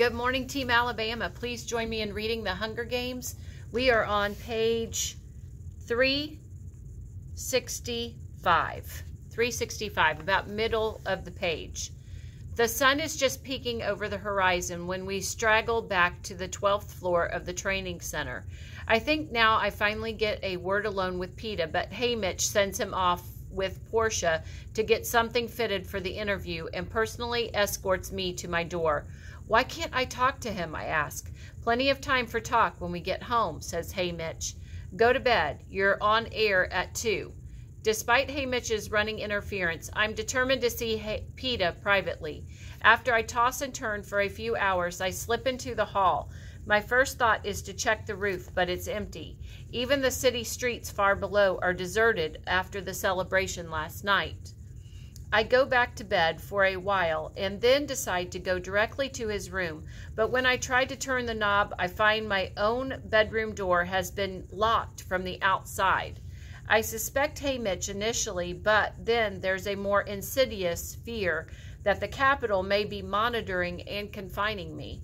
Good morning, Team Alabama. Please join me in reading The Hunger Games. We are on page 365. 365, about middle of the page. The sun is just peeking over the horizon when we straggle back to the 12th floor of the training center. I think now I finally get a word alone with Peeta, but Haymitch sends him off with Portia to get something fitted for the interview and personally escorts me to my door. Why can't I talk to him, I ask. Plenty of time for talk when we get home, says Haymitch. Go to bed. You're on air at 2. Despite Haymitch's running interference, I'm determined to see Peeta privately. After I toss and turn for a few hours, I slip into the hall. My first thought is to check the roof, but it's empty. Even the city streets far below are deserted after the celebration last night. I go back to bed for a while and then decide to go directly to his room, but when I try to turn the knob, I find my own bedroom door has been locked from the outside. I suspect Haymitch initially, but then there's a more insidious fear that the Capitol may be monitoring and confining me.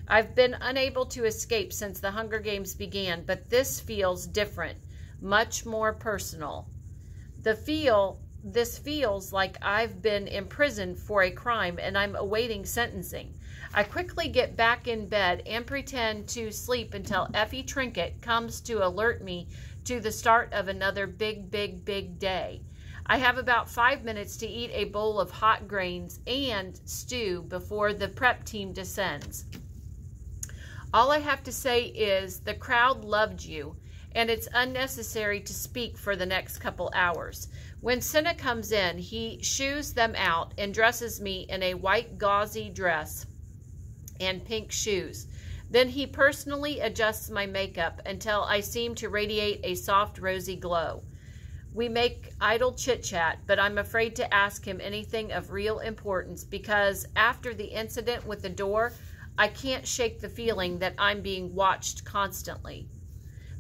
I've been unable to escape since the Hunger Games began, but this feels different, much more personal. This feels like I've been imprisoned for a crime and I'm awaiting sentencing. I quickly get back in bed and pretend to sleep until Effie Trinket comes to alert me to the start of another big day. I have about 5 minutes to eat a bowl of hot grains and stew before the prep team descends. All I have to say is the crowd loved you, and it's unnecessary to speak for the next couple hours. When Senna comes in, he shoos them out and dresses me in a white gauzy dress and pink shoes. Then he personally adjusts my makeup until I seem to radiate a soft rosy glow. We make idle chit-chat, but I'm afraid to ask him anything of real importance because after the incident with the door, I can't shake the feeling that I'm being watched constantly.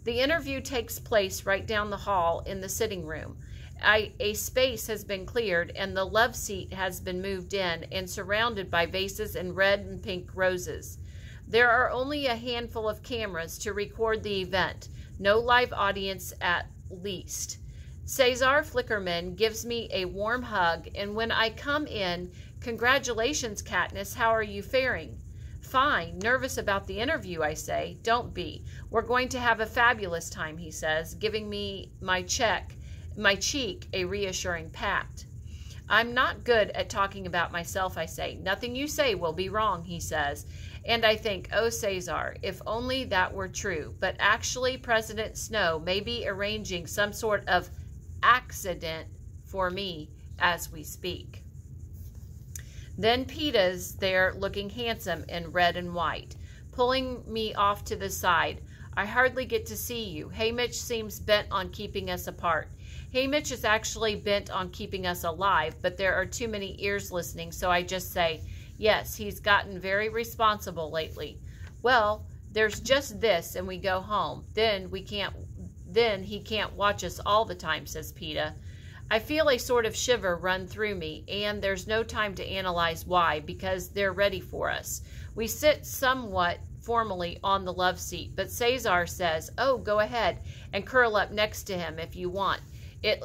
The interview takes place right down the hall in the sitting room. A space has been cleared and the love seat has been moved in and surrounded by vases and red and pink roses. There are only a handful of cameras to record the event, no live audience at least. Cesar Flickerman gives me a warm hug, and when I come in, "Congratulations, Katniss, how are you faring?" "Fine, nervous about the interview," I say. "Don't be. We're going to have a fabulous time," he says, giving me my cheek a reassuring pat. "I'm not good at talking about myself," I say. "Nothing you say will be wrong," he says. And I think, oh, Cesar, if only that were true. But actually, President Snow may be arranging some sort of accident for me as we speak. Then Peeta's there looking handsome in red and white, pulling me off to the side. "I hardly get to see you. Haymitch seems bent on keeping us apart." Haymitch is actually bent on keeping us alive, but there are too many ears listening, so I just say, "Yes, he's gotten very responsible lately." "Well, there's just this and we go home. Then he can't watch us all the time," says Peeta. I feel a sort of shiver run through me, and there's no time to analyze why, because they're ready for us. We sit somewhat formally on the love seat, but Cesar says, "Oh, go ahead and curl up next to him if you want." It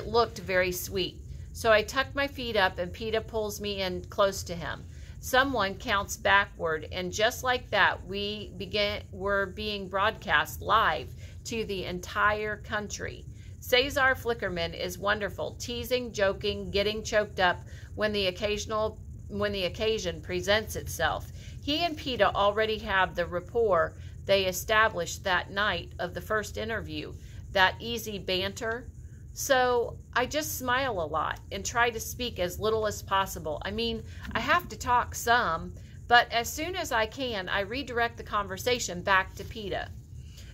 looked very sweet. So I tuck my feet up and Peeta pulls me in close to him. Someone counts backward, and just like that, we're being broadcast live to the entire country. Cesar Flickerman is wonderful, teasing, joking, getting choked up when the occasion presents itself. He and Peeta already have the rapport they established that night of the first interview, that easy banter. So I just smile a lot and try to speak as little as possible. I mean, I have to talk some, but as soon as I can, I redirect the conversation back to Peeta.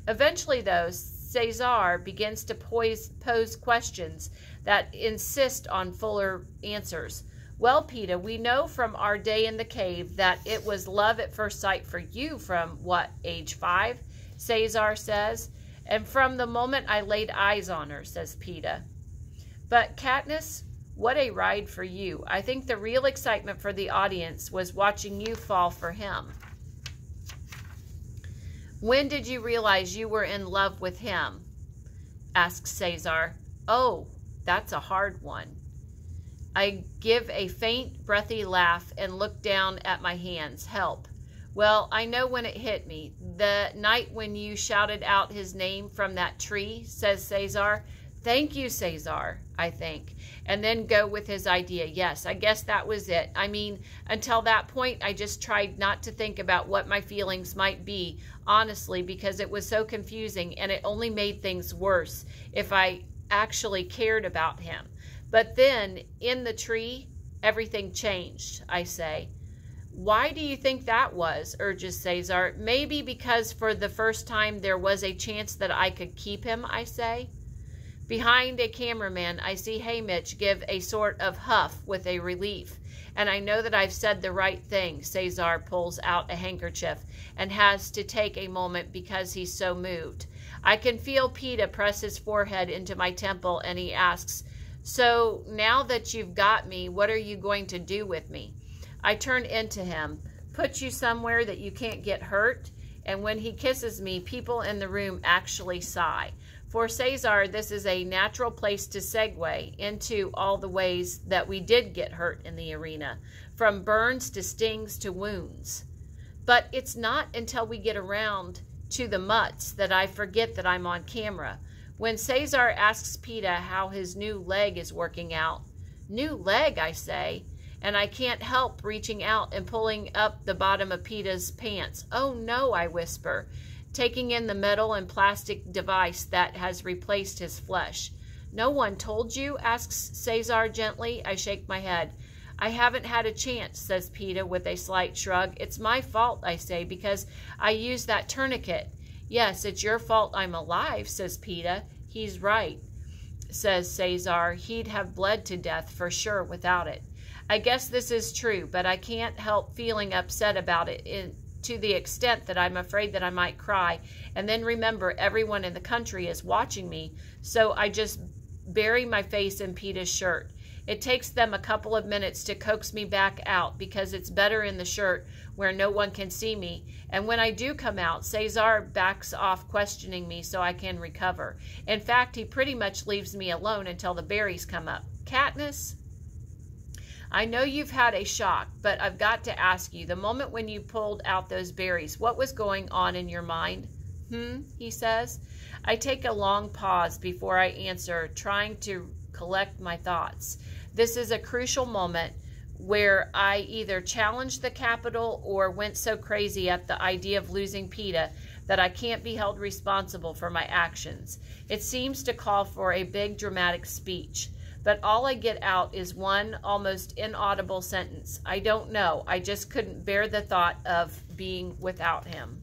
Eventually, though, Cesar begins to pose questions that insist on fuller answers. "Well, Peeta, we know from our day in the cave that it was love at first sight for you from, what, age 5? Cesar says. "And from the moment I laid eyes on her," says Peeta. "But Katniss, What a ride for you. I think the real excitement for the audience was watching you fall for him. When did you realize you were in love with him? Asked Cesar. Oh, that's a hard one. I give a faint, breathy laugh and look down at my hands. Help. Well, I know when it hit me. The night when you shouted out his name from that tree, says Cesar. Thank you, Cesar, I think. And then go with his idea. Yes, I guess that was it. I mean, until that point, I just tried not to think about what my feelings might be, honestly, because it was so confusing and it only made things worse if I actually cared about him. But then, in the tree, everything changed, I say. Why do you think that was? Urges Cesar. Maybe because for the first time there was a chance that I could keep him, I say. Behind a cameraman, I see Haymitch give a sort of huff with a relief. And I know that I've said the right thing. Cesar pulls out a handkerchief and has to take a moment because he's so moved. I can feel Peeta press his forehead into my temple and he asks, so now that you've got me, what are you going to do with me? I turn into him, put you somewhere that you can't get hurt, and when he kisses me, people in the room actually sigh. For Cesar, this is a natural place to segue into all the ways that we did get hurt in the arena, from burns to stings to wounds. But it's not until we get around to the mutts that I forget that I'm on camera. When Cesar asks Peeta how his new leg is working out, new leg, I say, and I can't help reaching out and pulling up the bottom of Peeta's pants. Oh no, I whisper, taking in the metal and plastic device that has replaced his flesh. No one told you? Asks Cesar gently. I shake my head. I haven't had a chance, says Peeta with a slight shrug. It's my fault, I say, because I used that tourniquet. Yes, it's your fault I'm alive, says Peeta. He's right, says Cesar. He'd have bled to death for sure without it. I guess this is true, but I can't help feeling upset about it to the extent that I'm afraid that I might cry, and then remember everyone in the country is watching me, so I just bury my face in Peeta's shirt. It takes them a couple of minutes to coax me back out because it's better in the shirt where no one can see me. And when I do come out, Cesar backs off questioning me so I can recover. In fact, he pretty much leaves me alone until the berries come up. Katniss, I know you've had a shock, but I've got to ask you, the moment when you pulled out those berries, what was going on in your mind? He says. I take a long pause before I answer, trying to collect my thoughts. This is a crucial moment where I either challenged the Capitol or went so crazy at the idea of losing Peeta that I can't be held responsible for my actions. It seems to call for a big dramatic speech, but all I get out is one almost inaudible sentence. I don't know. I just couldn't bear the thought of being without him.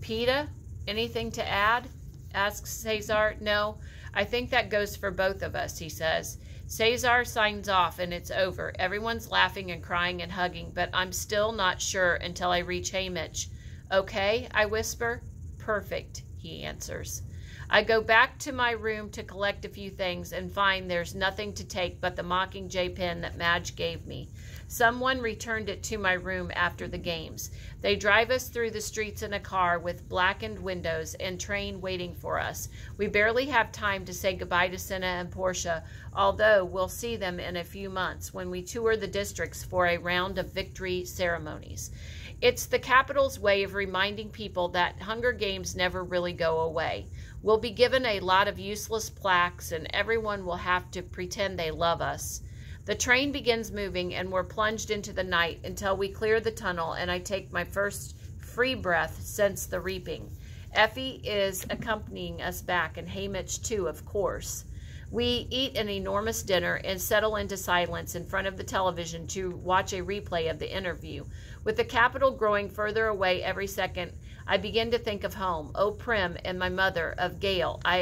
Peeta, anything to add? Asks Cesar. No, I think that goes for both of us, he says. Cesar signs off and it's over. Everyone's laughing and crying and hugging, but I'm still not sure until I reach Haymitch. Okay, I whisper. Perfect, he answers. I go back to my room to collect a few things and find there's nothing to take but the Mockingjay pen that Madge gave me. Someone returned it to my room after the games. They drive us through the streets in a car with blackened windows and train waiting for us. We barely have time to say goodbye to Cinna and Portia, although we'll see them in a few months when we tour the districts for a round of victory ceremonies. It's the Capitol's way of reminding people that Hunger Games never really go away. We'll be given a lot of useless plaques and everyone will have to pretend they love us. The train begins moving and we're plunged into the night until we clear the tunnel and I take my first free breath since the reaping. Effie is accompanying us back and Haymitch too, of course. We eat an enormous dinner and settle into silence in front of the television to watch a replay of the interview. With the Capitol growing further away every second, I begin to think of home, oh Prim and my mother, of Gale. I